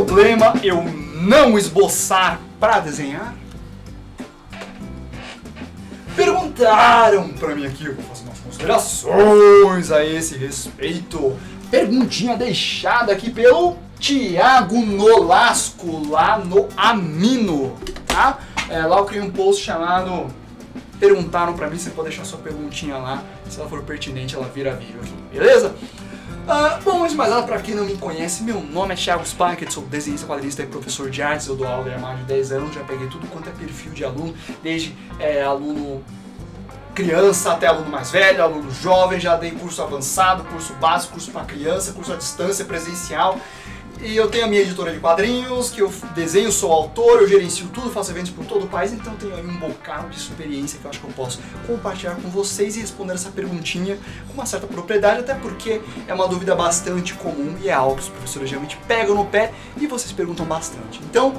problema eu não esboçar para desenhar? Perguntaram para mim aqui, eu vou fazer umas considerações a esse respeito. Perguntinha deixada aqui pelo Thiago Nolasco, lá no Amino, tá? Lá eu criei um post chamado Perguntaram pra mim, você pode deixar sua perguntinha lá, se ela for pertinente ela vira vídeo aqui, beleza? Bom, antes de mais nada, pra quem não me conhece, meu nome é Thiago Spankett, sou desenhista, quadrinista e professor de artes, eu dou aula há mais de 10 anos, já peguei tudo quanto é perfil de aluno, desde aluno criança até aluno mais velho, aluno jovem, já dei curso avançado, curso básico, curso para criança, curso à distância, presencial. E eu tenho a minha editora de quadrinhos, que eu desenho, sou autor, eu gerencio tudo, faço eventos por todo o país, então eu tenho aí um bocado de experiência que eu acho que eu posso compartilhar com vocês e responder essa perguntinha com uma certa propriedade, até porque é uma dúvida bastante comum e é algo que os professores geralmente pegam no pé e vocês perguntam bastante. Então,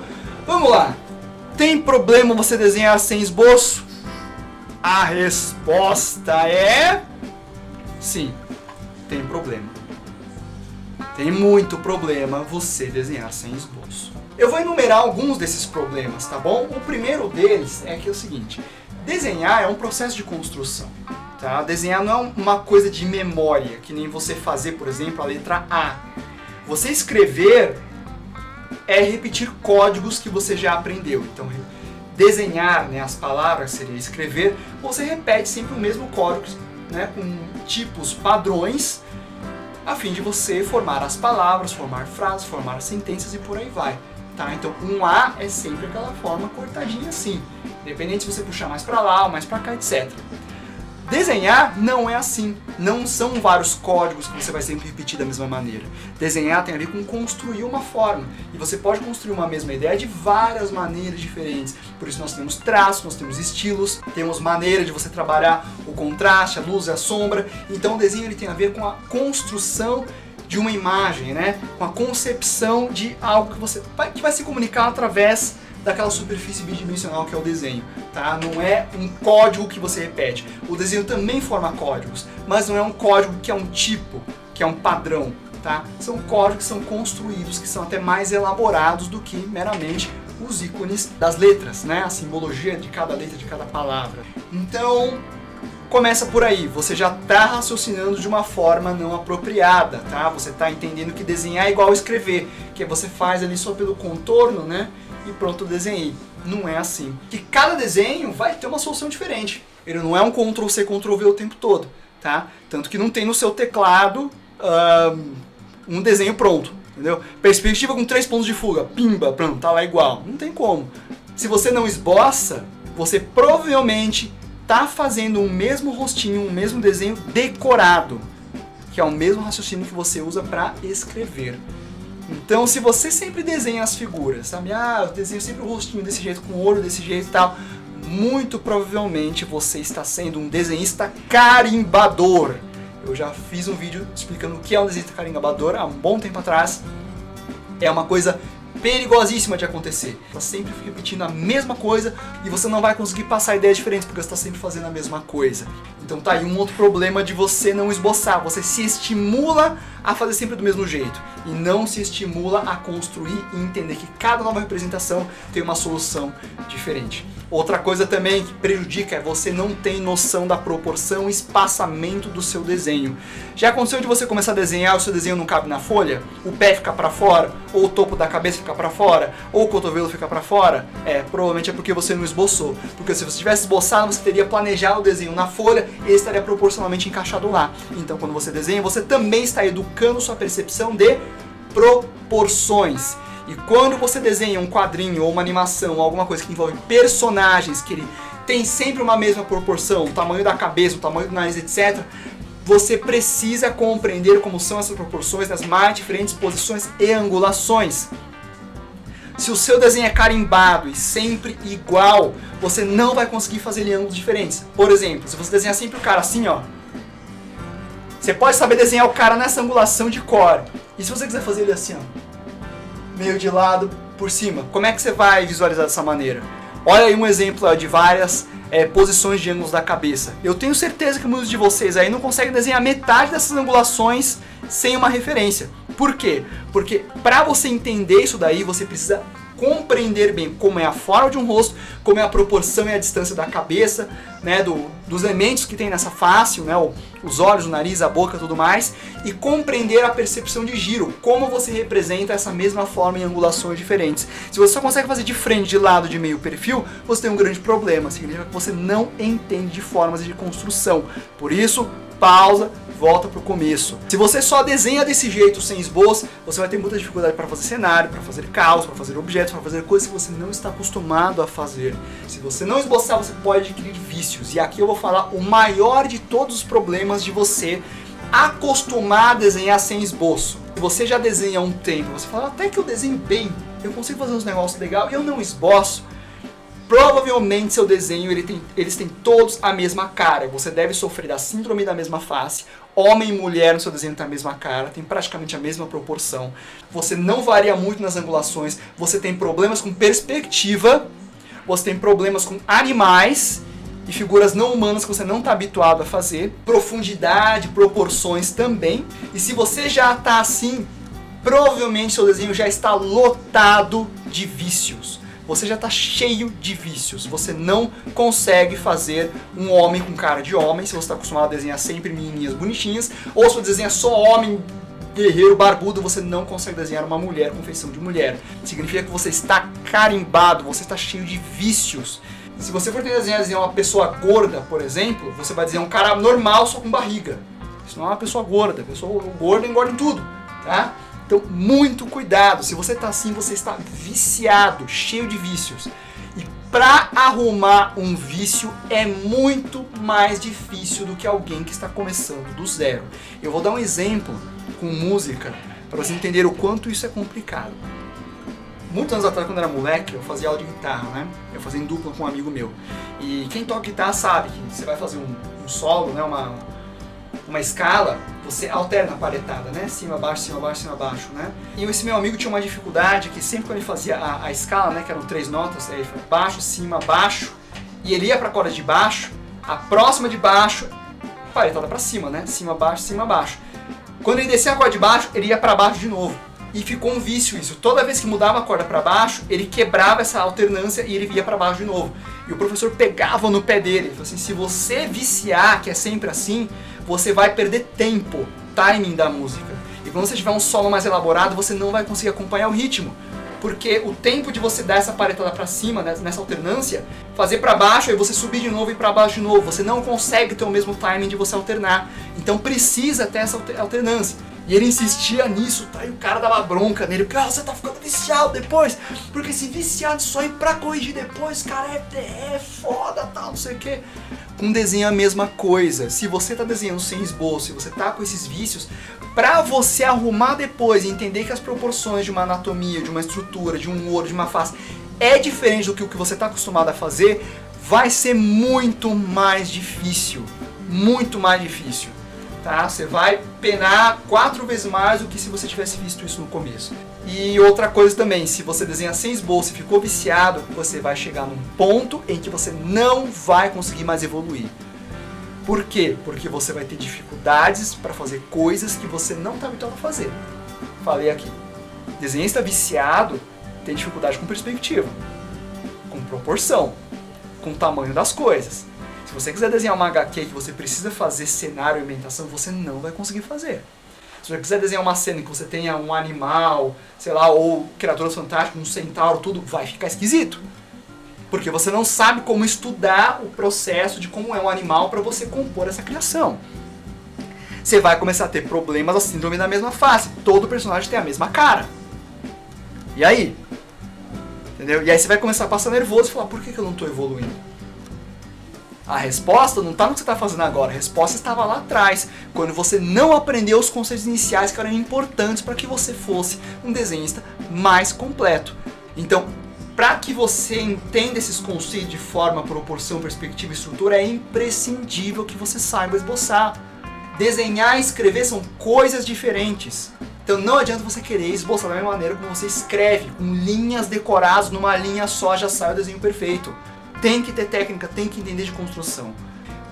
vamos lá! Tem problema você desenhar sem esboço? A resposta é... sim, tem problema. Tem muito problema você desenhar sem esboço. Eu vou enumerar alguns desses problemas, tá bom? O primeiro deles é que é o seguinte: desenhar é um processo de construção, tá? Desenhar não é uma coisa de memória, que nem você fazer, por exemplo, a letra A. Você escrever é repetir códigos que você já aprendeu. Então, desenhar, né, as palavras seria escrever, você repete sempre o mesmo código, né, com tipos padrões, a fim de você formar as palavras, formar frases, formar sentenças e por aí vai, tá? Então um A é sempre aquela forma cortadinha assim, independente se você puxar mais para lá ou mais para cá, etc. Desenhar não é assim, não são vários códigos que você vai sempre repetir da mesma maneira. Desenhar tem a ver com construir uma forma, e você pode construir uma mesma ideia de várias maneiras diferentes. Por isso nós temos traços, nós temos estilos, temos maneira de você trabalhar o contraste, a luz e a sombra. Então o desenho ele tem a ver com a construção de uma imagem, né? Com a concepção de algo que vai se comunicar através daquela superfície bidimensional que é o desenho, tá? Não é um código que você repete. O desenho também forma códigos, mas não é um código que é um tipo, que é um padrão, tá? São códigos que são construídos, que são até mais elaborados do que meramente os ícones das letras, né? A simbologia de cada letra, de cada palavra. Então, começa por aí, você já está raciocinando de uma forma não apropriada, tá? Você está entendendo que desenhar é igual escrever, que você faz ali só pelo contorno, né? E pronto, eu desenhei. Não é assim. Que cada desenho vai ter uma solução diferente. Ele não é um Ctrl+C, Ctrl+V o tempo todo, tá? Tanto que não tem no seu teclado um desenho pronto, entendeu? Perspectiva com 3 pontos de fuga, pimba, pronto, tá lá igual. Não tem como. Se você não esboça, você provavelmente tá fazendo um mesmo rostinho, um mesmo desenho decorado, que é o mesmo raciocínio que você usa para escrever. Então, se você sempre desenha as figuras, sabe? Eu desenho sempre o rostinho desse jeito, com o olho desse jeito e tal, muito provavelmente você está sendo um desenhista carimbador. Eu já fiz um vídeo explicando o que é um desenhista carimbador há um bom tempo atrás. É uma coisa perigosíssima de acontecer. Está sempre repetindo a mesma coisa e você não vai conseguir passar ideias diferentes porque você está sempre fazendo a mesma coisa. Então tá aí um outro problema de você não esboçar. Você se estimula a fazer sempre do mesmo jeito e não se estimula a construir e entender que cada nova representação tem uma solução diferente. Outra coisa também que prejudica é você não ter noção da proporção e espaçamento do seu desenho. Já aconteceu de você começar a desenhar, o seu desenho não cabe na folha? O pé fica para fora? Ou o topo da cabeça fica para fora? Ou o cotovelo fica para fora? Provavelmente é porque você não esboçou. Porque se você tivesse esboçado, você teria planejado o desenho na folha e ele estaria proporcionalmente encaixado lá. Então quando você desenha, você também está educando sua percepção de proporções. E quando você desenha um quadrinho ou uma animação, alguma coisa que envolve personagens, que ele tem sempre uma mesma proporção, o tamanho da cabeça, o tamanho do nariz, etc., você precisa compreender como são essas proporções nas mais diferentes posições e angulações. Se o seu desenho é carimbado e sempre igual, você não vai conseguir fazer ele em ângulos diferentes. Por exemplo, se você desenhar sempre o cara assim, ó, você pode saber desenhar o cara nessa angulação de cor. E se você quiser fazer ele assim, ó, meio de lado, por cima, como é que você vai visualizar dessa maneira? Olha aí um exemplo de várias posições de ângulos da cabeça. Eu tenho certeza que muitos de vocês aí não conseguem desenhar metade dessas angulações sem uma referência. Por quê? Porque para você entender isso daí, você precisa compreender bem como é a forma de um rosto, como é a proporção e a distância da cabeça, né, dos elementos que tem nessa face, né, os olhos, o nariz, a boca, tudo mais, e compreender a percepção de giro, como você representa essa mesma forma em angulações diferentes. Se você só consegue fazer de frente, de lado, de meio, perfil, você tem um grande problema, significa que você não entende de formas e de construção. Por isso, pausa, volta pro começo. Se você só desenha desse jeito, sem esboço, você vai ter muita dificuldade para fazer cenário, para fazer caos, para fazer objetos, para fazer coisas que você não está acostumado a fazer. Se você não esboçar, você pode adquirir vícios. E aqui eu vou falar o maior de todos os problemas de você acostumar a desenhar sem esboço. Se você já desenha há um tempo, você fala, até que eu desenho bem, eu consigo fazer uns negócios legais e eu não esboço, provavelmente seu desenho eles têm todos a mesma cara. Você deve sofrer da síndrome da mesma face. Homem e mulher no seu desenho tem a mesma cara, tem praticamente a mesma proporção. Você não varia muito nas angulações. Você tem problemas com perspectiva. Você tem problemas com animais e figuras não humanas que você não está habituado a fazer. Profundidade, proporções também. E se você já está assim, provavelmente seu desenho já está lotado de vícios. Você já está cheio de vícios. Você não consegue fazer um homem com cara de homem, se você está acostumado a desenhar sempre menininhas bonitinhas, ou se você desenha só homem, guerreiro, barbudo, você não consegue desenhar uma mulher com feição de mulher. Significa que você está carimbado, você está cheio de vícios. Se você for tentar desenhar uma pessoa gorda, por exemplo, você vai desenhar um cara normal só com barriga. Isso não é uma pessoa gorda. A pessoa gorda engorda em tudo, tá? Então, muito cuidado. Se você está assim, você está viciado, cheio de vícios. E para arrumar um vício é muito mais difícil do que alguém que está começando do zero. Eu vou dar um exemplo com música para você entender o quanto isso é complicado. Muitos anos atrás, quando eu era moleque, eu fazia aula de guitarra, né? Eu fazia em dupla com um amigo meu. E quem toca guitarra sabe que você vai fazer um solo, né? Uma escala, você alterna a paletada, né? Cima, baixo, cima, baixo, cima, baixo, né? E esse meu amigo tinha uma dificuldade que sempre quando ele fazia a escala, né? Que eram 3 notas, aí ele fazia baixo, cima, baixo, e ele ia pra corda de baixo, a próxima de baixo, paletada pra cima, né? Cima, baixo, cima, baixo. Quando ele descia a corda de baixo, ele ia pra baixo de novo. E ficou um vício isso. Toda vez que mudava a corda pra baixo, ele quebrava essa alternância e ele ia pra baixo de novo. E o professor pegava no pé dele. Ele falou assim, se você viciar, que é sempre assim, você vai perder tempo, timing da música. E quando você tiver um solo mais elaborado, você não vai conseguir acompanhar o ritmo. Porque o tempo de você dar essa paletada pra cima, nessa alternância, fazer pra baixo, aí você subir de novo e pra baixo de novo. Você não consegue ter o mesmo timing de você alternar. Então precisa ter essa alternância. E ele insistia nisso, tá? E o cara dava bronca nele, porque você tá ficando viciado depois, porque se viciar só ir pra corrigir depois, cara, é foda, tal, não sei o que. Com desenho é a mesma coisa. Se você tá desenhando sem esboço, se você tá com esses vícios, pra você arrumar depois e entender que as proporções de uma anatomia, de uma estrutura, de um olho, de uma face, é diferente do que o que você tá acostumado a fazer, vai ser muito mais difícil. Muito mais difícil. Tá? Você vai penar 4 vezes mais do que se você tivesse visto isso no começo. E outra coisa também, se você desenha sem esboço e ficou viciado, você vai chegar num ponto em que você não vai conseguir mais evoluir. Por quê? Porque você vai ter dificuldades para fazer coisas que você não está habituado a fazer. Falei aqui, desenhista viciado tem dificuldade com perspectiva, com proporção, com o tamanho das coisas. Se você quiser desenhar uma HQ que você precisa fazer cenário e ambientação, você não vai conseguir fazer. Se você quiser desenhar uma cena que você tenha um animal, sei lá, ou criaturas fantásticas, um centauro, tudo, vai ficar esquisito. Porque você não sabe como estudar o processo de como é um animal para você compor essa criação. Você vai começar a ter problemas da síndrome da mesma face. Todo personagem tem a mesma cara. E aí? Entendeu? E aí você vai começar a passar nervoso e falar, por que eu não estou evoluindo? A resposta não está no que você está fazendo agora, a resposta estava lá atrás, quando você não aprendeu os conceitos iniciais que eram importantes para que você fosse um desenhista mais completo. Então, para que você entenda esses conceitos de forma, proporção, perspectiva e estrutura, é imprescindível que você saiba esboçar. Desenhar e escrever são coisas diferentes. Então não adianta você querer esboçar da mesma maneira como você escreve, com linhas decoradas, numa linha só já sai o desenho perfeito. Tem que ter técnica, tem que entender de construção.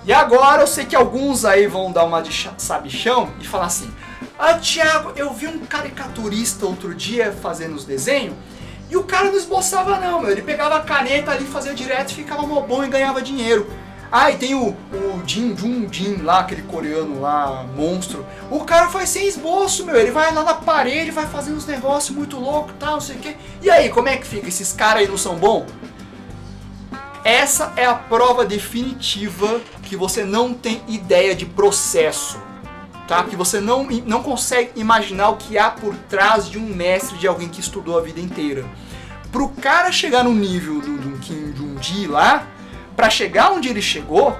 E agora eu sei que alguns aí vão dar uma de sabichão e falar assim, Ah, Thiago, eu vi um caricaturista outro dia fazendo os desenhos e o cara não esboçava não, meu. Ele pegava a caneta ali, fazia direto e ficava mó bom e ganhava dinheiro. Ah, e tem o Jin Jun Jin lá, aquele coreano lá, monstro. O cara faz sem esboço, meu. Ele vai lá na parede, vai fazendo uns negócios muito loucos e tal, não sei o quê. E aí, como é que fica? Esses caras aí não são bons? Essa é a prova definitiva que você não tem ideia de processo. Tá? Que você não consegue imaginar o que há por trás de um mestre, de alguém que estudou a vida inteira. Pro cara chegar no nível do Kim Jong-gi lá, pra chegar onde ele chegou,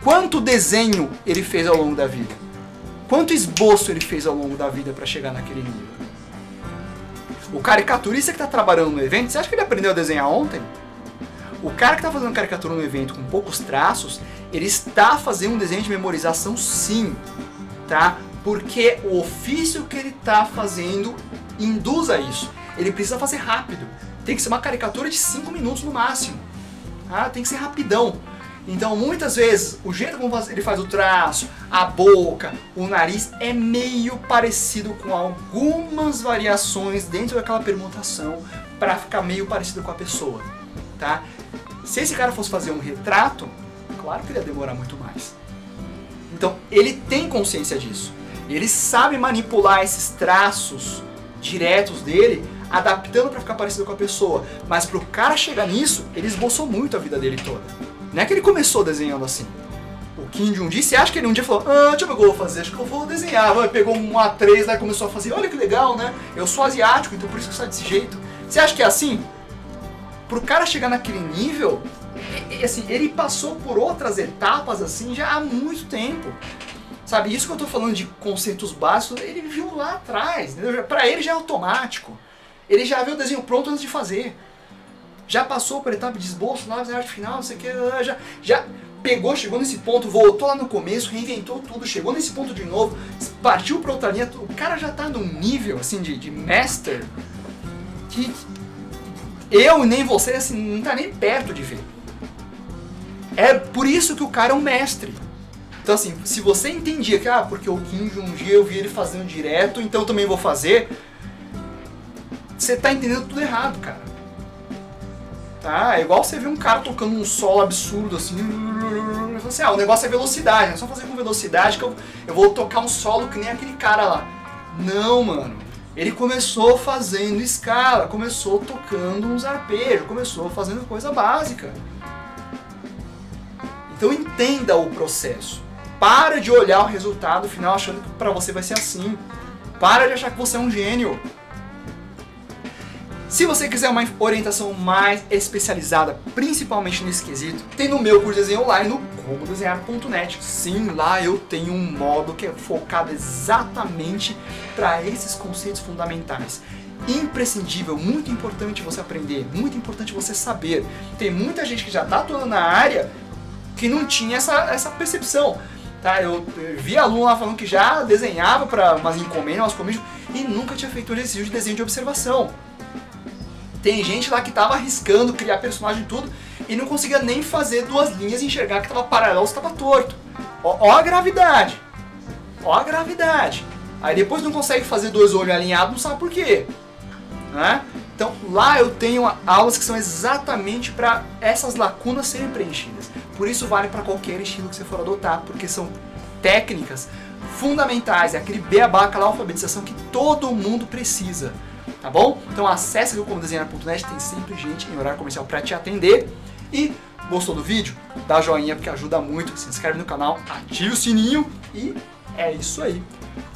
quanto desenho ele fez ao longo da vida? Quanto esboço ele fez ao longo da vida pra chegar naquele nível? O caricaturista que tá trabalhando no evento, você acha que ele aprendeu a desenhar ontem? O cara que tá fazendo caricatura no evento com poucos traços, ele está fazendo um desenho de memorização sim. Tá? Porque o ofício que ele está fazendo induz a isso. Ele precisa fazer rápido. Tem que ser uma caricatura de 5 minutos no máximo. Tá? Tem que ser rapidão. Então, muitas vezes, o jeito como ele faz o traço, a boca, o nariz, é meio parecido com algumas variações dentro daquela permutação para ficar meio parecido com a pessoa. Tá? Se esse cara fosse fazer um retrato, claro que ele ia demorar muito mais. Então, ele tem consciência disso. Ele sabe manipular esses traços diretos dele, adaptando para ficar parecido com a pessoa. Mas para o cara chegar nisso, ele esboçou muito a vida dele toda. Não é que ele começou desenhando assim. O Kim Jong-gi, você acha que ele um dia falou, deixa eu ver o que eu vou fazer, acho que eu vou desenhar. Ele pegou um A3 lá e começou a fazer, olha que legal, né? Eu sou asiático, então por isso que sai desse jeito. Você acha que é assim? Para o cara chegar naquele nível... Assim, ele passou por outras etapas assim já há muito tempo. Sabe, isso que eu tô falando de conceitos básicos, ele viu lá atrás. Para ele já é automático. Ele já viu o desenho pronto antes de fazer. Já passou por etapa de esboço, lá, arte final, não sei o que, já pegou, chegou nesse ponto, voltou lá no começo, reinventou tudo, chegou nesse ponto de novo, partiu para outra linha. O cara já tá num nível assim de master que eu e nem você assim, não tá nem perto de ver. É por isso que o cara é um mestre. Então assim, se você entendia que, porque o Kim Jong-gi eu vi ele fazendo direto, então eu também vou fazer, você tá entendendo tudo errado, cara. Tá? É igual você ver um cara tocando um solo absurdo assim, assim, o negócio é velocidade, é só fazer com velocidade que eu vou tocar um solo que nem aquele cara lá. Não, mano. Ele começou fazendo escala, começou tocando uns arpejos, começou fazendo coisa básica. Então entenda o processo. Para de olhar o resultado final achando que pra você vai ser assim. Para de achar que você é um gênio. Se você quiser uma orientação mais especializada, principalmente nesse quesito, tem no meu curso de desenho online no comodesenhar.net. Sim, lá eu tenho um módulo que é focado exatamente para esses conceitos fundamentais. Imprescindível, muito importante você aprender, muito importante você saber. Tem muita gente que já está atuando na área que não tinha essa percepção. Tá? Eu vi aluno lá falando que já desenhava para umas encomendas, umas comícios, e nunca tinha feito um exercício de desenho de observação. Tem gente lá que estava arriscando criar personagem e tudo, e não conseguia nem fazer duas linhas e enxergar que estava paralelo ou estava torto. Ó a gravidade. Ó a gravidade. Aí depois não consegue fazer dois olhos alinhados, não sabe por quê. Né? Então lá eu tenho aulas que são exatamente para essas lacunas serem preenchidas. Por isso vale para qualquer estilo que você for adotar, porque são técnicas fundamentais, é aquele beabá, aquela alfabetização que todo mundo precisa. Tá bom? Então acesse o comodesenhar.net, tem sempre gente em horário comercial para te atender. E gostou do vídeo? Dá joinha porque ajuda muito, se inscreve no canal, ative o sininho e é isso aí.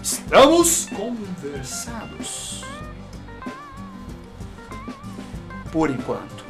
Estamos conversados. Por enquanto.